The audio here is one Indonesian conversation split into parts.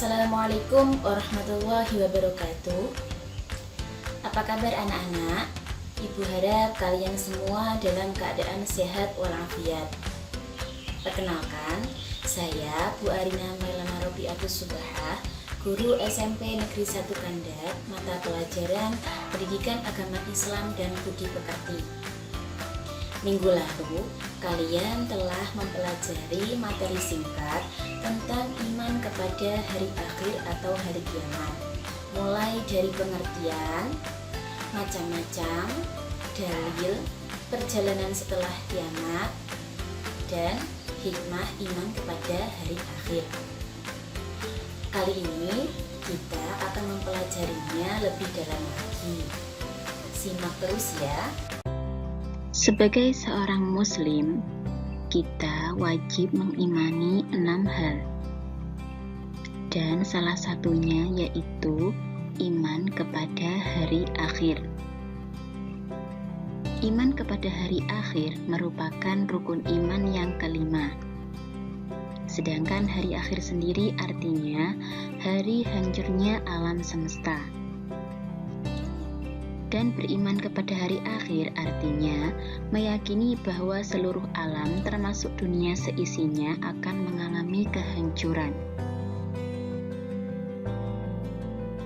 Assalamualaikum warahmatullahi wabarakatuh. Apa kabar anak-anak? Ibu harap kalian semua dalam keadaan sehat walafiat. Perkenalkan, saya Bu Arina Mailana Robiatus Subahah, guru SMP Negeri 1 Kandat, mata pelajaran Pendidikan Agama Islam dan Budi Pekerti. Minggu lalu, kalian telah mempelajari materi singkat tentang iman kepada hari akhir atau hari kiamat, mulai dari pengertian, macam-macam, dalil, perjalanan setelah kiamat, dan hikmah iman kepada hari akhir. Kali ini kita akan mempelajarinya lebih dalam lagi. Simak terus ya. Sebagai seorang muslim, kita wajib mengimani 6 hal. Dan salah satunya yaitu iman kepada hari akhir. Iman kepada hari akhir merupakan rukun iman yang kelima. Sedangkan hari akhir sendiri artinya hari hancurnya alam semesta. Dan beriman kepada hari akhir artinya meyakini bahwa seluruh alam termasuk dunia seisinya akan mengalami kehancuran.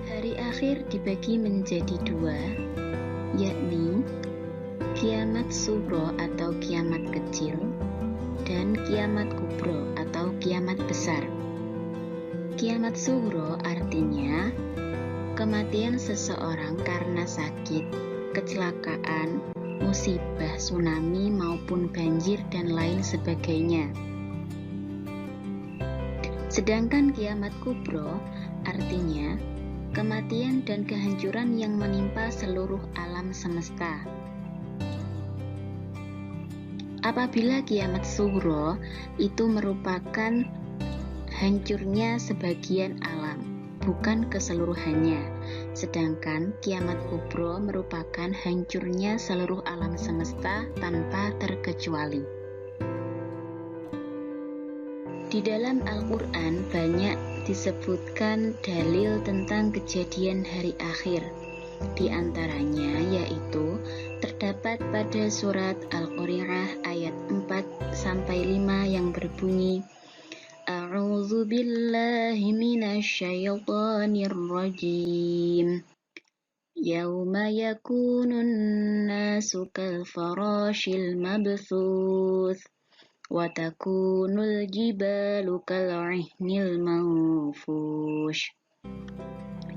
Hari akhir dibagi menjadi 2, yakni kiamat sugro atau kiamat kecil dan kiamat kubro atau kiamat besar. Kiamat sugro artinya kematian seseorang karena sakit, kecelakaan, musibah, tsunami maupun banjir dan lain sebagainya. Sedangkan kiamat kubro artinya kematian dan kehancuran yang menimpa seluruh alam semesta. Apabila kiamat sugro itu merupakan hancurnya sebagian alam, bukan keseluruhannya. Sedangkan kiamat kubro merupakan hancurnya seluruh alam semesta tanpa terkecuali. Di dalam Al-Quran banyak disebutkan dalil tentang kejadian hari akhir. Di antaranya yaitu terdapat pada surat Al-Qari'ah ayat 4-5 yang berbunyi, A'udzu billahi minasyaitonir rajim. Yauma yakunun nasu kal farashil mabthuth wa takunul jibalu kal 'ihnil manfush.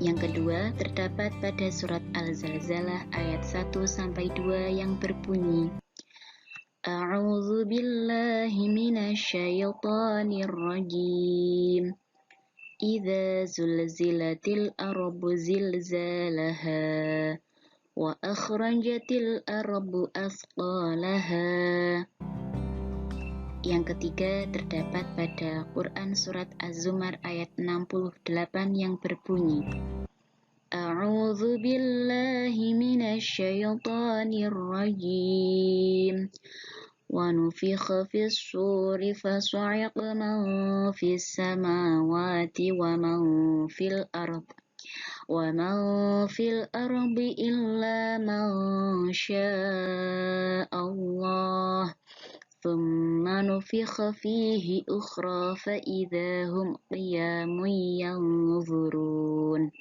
Yang kedua terdapat pada surat Al-Zalzalah ayat 1-2 yang berbunyi, A'udzu billahi minasyaitonir rajim. Idza zulzilatil ardu zilzalaha wa akhrajatil ardu athqalaha. Yang ketiga terdapat pada Quran surat Az-Zumar ayat 68 yang berbunyi, A'udzu billahi minasyaitonir rajim. Wa nufikha fis suri fasa'iqa man fis samawati wa man fil ardi illa man syaa Allah. Thumma nufikha fihi ukhra fa idza hum qiyamun yanzurun.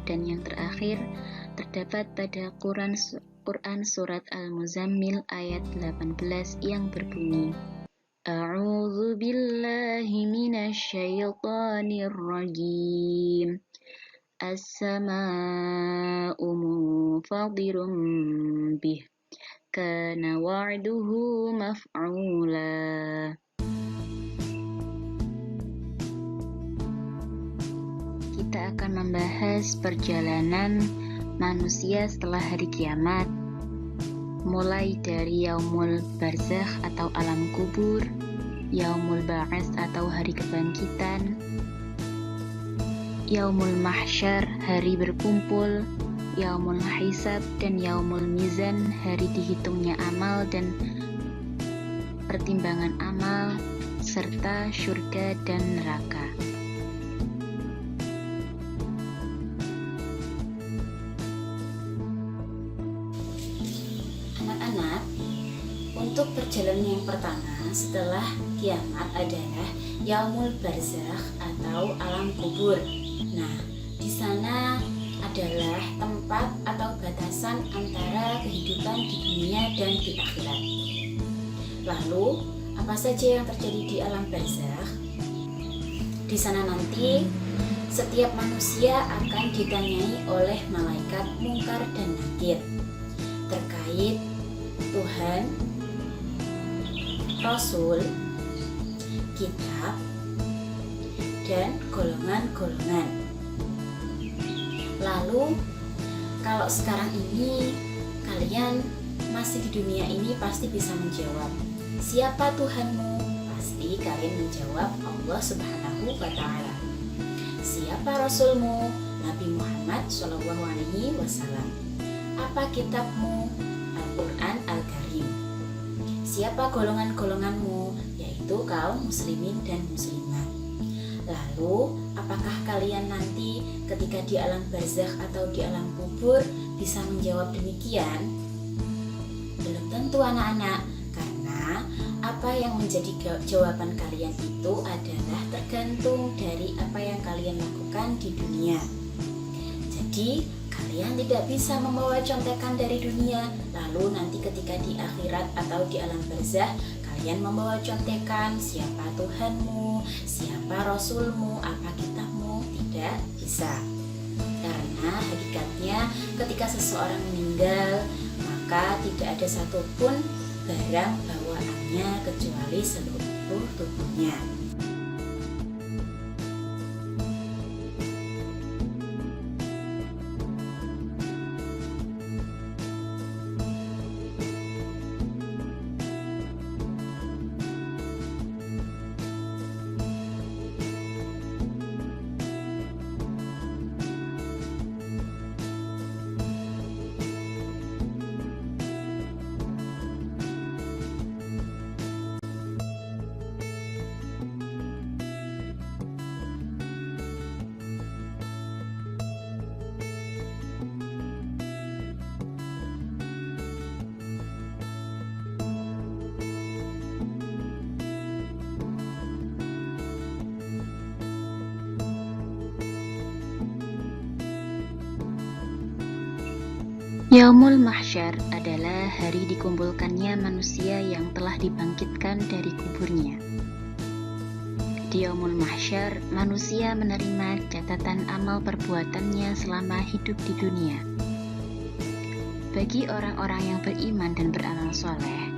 Dan yang terakhir terdapat pada Quran surat Al-Muzammil ayat 18 yang berbunyi, A'udzu billahi minasyaitonir rajim. As-samaa'u munfatirun bih. Kana wa'duhu maf'ula. Kita akan membahas perjalanan manusia setelah hari kiamat, mulai dari yaumul barzakh atau alam kubur, yaumul ba'ats atau hari kebangkitan, yaumul mahsyar hari berkumpul, yaumul hisab dan yaumul mizan hari dihitungnya amal dan pertimbangan amal, serta surga dan neraka. Untuk perjalanan yang pertama setelah kiamat adalah Yaumul Barzakh atau alam kubur. Nah, di sana adalah tempat atau batasan antara kehidupan di dunia dan di akhirat. Lalu, apa saja yang terjadi di alam barzakh? Di sana nanti setiap manusia akan ditanyai oleh malaikat Mungkar dan Nakir terkait Tuhan, Rasul, kitab, dan golongan-golongan. Lalu, kalau sekarang ini kalian masih di dunia ini pasti bisa menjawab, siapa Tuhanmu? Pasti kalian menjawab Allah Subhanahu wa Ta'ala. Siapa Rasulmu? Nabi Muhammad SAW. Apa kitabmu? Al-Quran Al-Karim. Siapa golongan-golonganmu? Yaitu kaum muslimin dan muslimat. Lalu, apakah kalian nanti ketika di alam barzakh atau di alam kubur bisa menjawab demikian? Belum tentu anak-anak, karena apa yang menjadi jawaban kalian itu adalah tergantung dari apa yang kalian lakukan di dunia. Jadi, kalian tidak bisa membawa contekan dari dunia, lalu nanti ketika di akhirat atau di alam barzakh kalian membawa contekan siapa Tuhanmu, siapa Rasulmu, apa kitabmu. Tidak bisa. Karena hakikatnya ketika seseorang meninggal, maka tidak ada satupun barang bawaannya kecuali seluruh tubuhnya. Yaumul Mahsyar adalah hari dikumpulkannya manusia yang telah dibangkitkan dari kuburnya. Di Yaumul Mahsyar, manusia menerima catatan amal perbuatannya selama hidup di dunia. Bagi orang-orang yang beriman dan beramal soleh,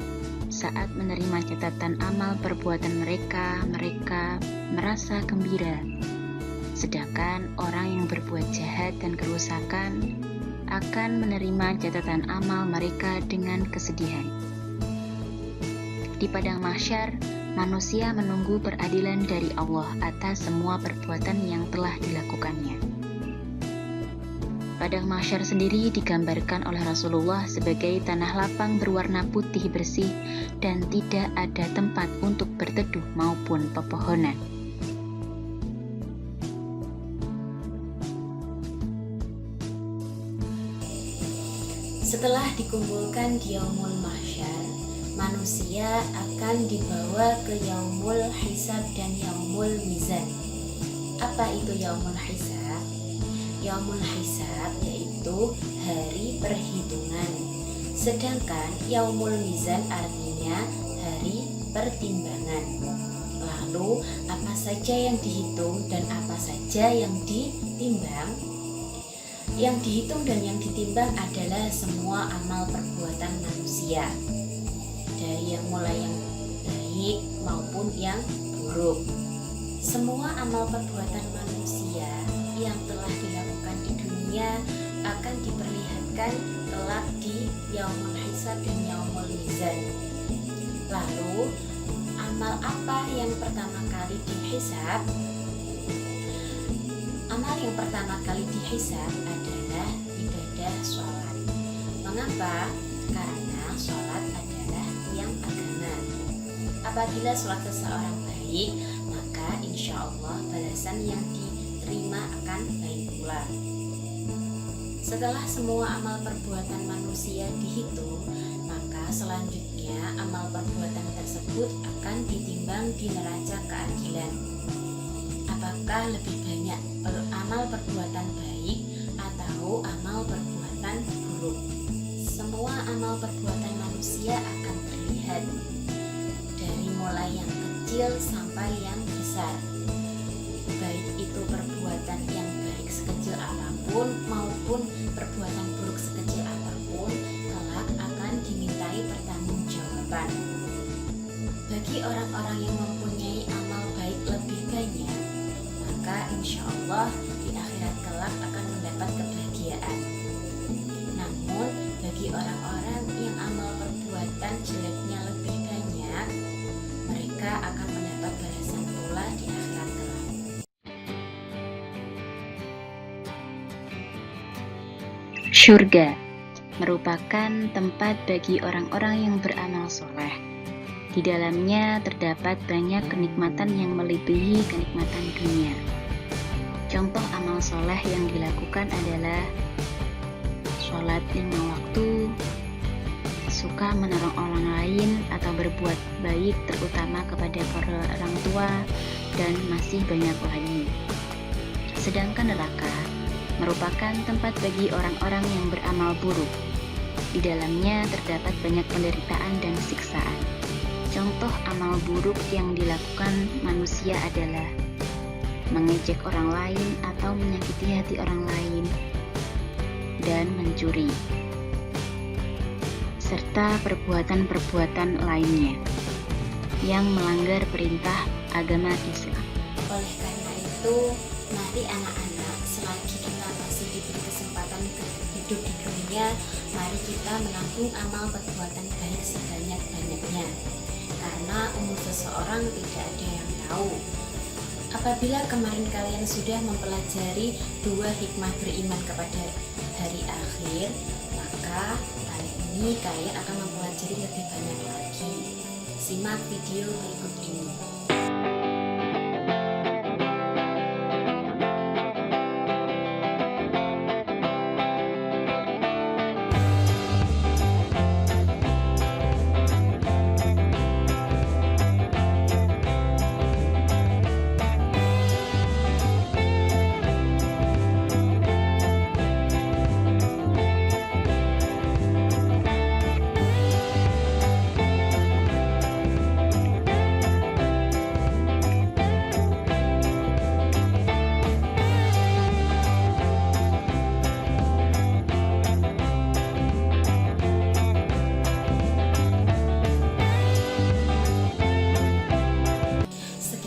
saat menerima catatan amal perbuatan mereka merasa gembira. Sedangkan orang yang berbuat jahat dan kerusakan akan menerima catatan amal mereka dengan kesedihan. Di padang mahsyar, manusia menunggu peradilan dari Allah atas semua perbuatan yang telah dilakukannya. Padang mahsyar sendiri digambarkan oleh Rasulullah sebagai tanah lapang berwarna putih bersih dan tidak ada tempat untuk berteduh maupun pepohonan. Setelah dikumpulkan di Yaumul Mahsyar, manusia akan dibawa ke Yaumul Hisab dan Yaumul Mizan. Apa itu Yaumul Hisab? Yaumul Hisab yaitu hari perhitungan. Sedangkan Yaumul Mizan artinya hari pertimbangan. Lalu, apa saja yang dihitung dan apa saja yang ditimbang? Yang dihitung dan yang ditimbang adalah semua amal perbuatan manusia, dari yang mulai yang baik maupun yang buruk. Semua amal perbuatan manusia yang telah dilakukan di dunia akan diperlihatkan kelak di Yaumul Hisab dan Yaumul Mizan. Lalu, amal apa yang pertama kali dihisab? Amal yang pertama kali dihisab adalah ibadah sholat. Mengapa? Karena sholat adalah tiang agama. Apabila sholat seseorang baik, maka insya Allah balasan yang diterima akan baik pula. Setelah semua amal perbuatan manusia dihitung, maka selanjutnya amal perbuatan tersebut akan ditimbang di neraca keadilan. Apakah lebih banyak amal perbuatan baik atau amal perbuatan buruk? Semua amal perbuatan manusia akan terlihat dari mulai yang kecil sampai yang besar. Baik itu perbuatan yang baik sekecil apapun maupun perbuatan buruk sekecil apapun, kelak akan dimintai pertanggungjawaban. Bagi orang-orang yang mempunyai amal baik lebih banyak, maka insya Allah di akhirat kelak akan mendapat kebahagiaan. Namun bagi orang-orang yang amal perbuatan jeleknya lebih banyak, mereka akan mendapat balasan pula di akhirat kelak. Syurga merupakan tempat bagi orang-orang yang beramal soleh. Di dalamnya terdapat banyak kenikmatan yang melebihi kenikmatan dunia. Contoh amal soleh yang dilakukan adalah sholat 5 waktu, suka menolong orang lain atau berbuat baik terutama kepada para orang tua, dan masih banyak lagi. Sedangkan neraka merupakan tempat bagi orang-orang yang beramal buruk. Di dalamnya terdapat banyak penderitaan dan siksaan. Contoh amal buruk yang dilakukan manusia adalah mengejek orang lain atau menyakiti hati orang lain, dan mencuri, serta perbuatan-perbuatan lainnya yang melanggar perintah agama Islam. Oleh karena itu, mari anak-anak, selagi kita masih diberi kesempatan hidup di dunia, mari kita menabung amal perbuatan baik sebanyak-banyaknya. Karena umur seseorang tidak ada yang tahu. Apabila kemarin kalian sudah mempelajari 2 hikmah beriman kepada hari akhir, maka kali ini kalian akan mempelajari lebih banyak lagi. Simak video berikut ini.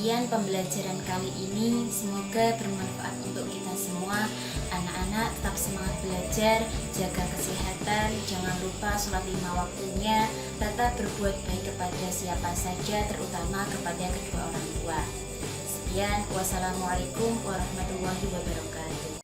Sekian pembelajaran kali ini, semoga bermanfaat untuk kita semua. Anak-anak tetap semangat belajar, jaga kesehatan, jangan lupa sholat 5 waktunya, tetap berbuat baik kepada siapa saja, terutama kepada kedua orang tua. Sekian, wassalamualaikum warahmatullahi wabarakatuh.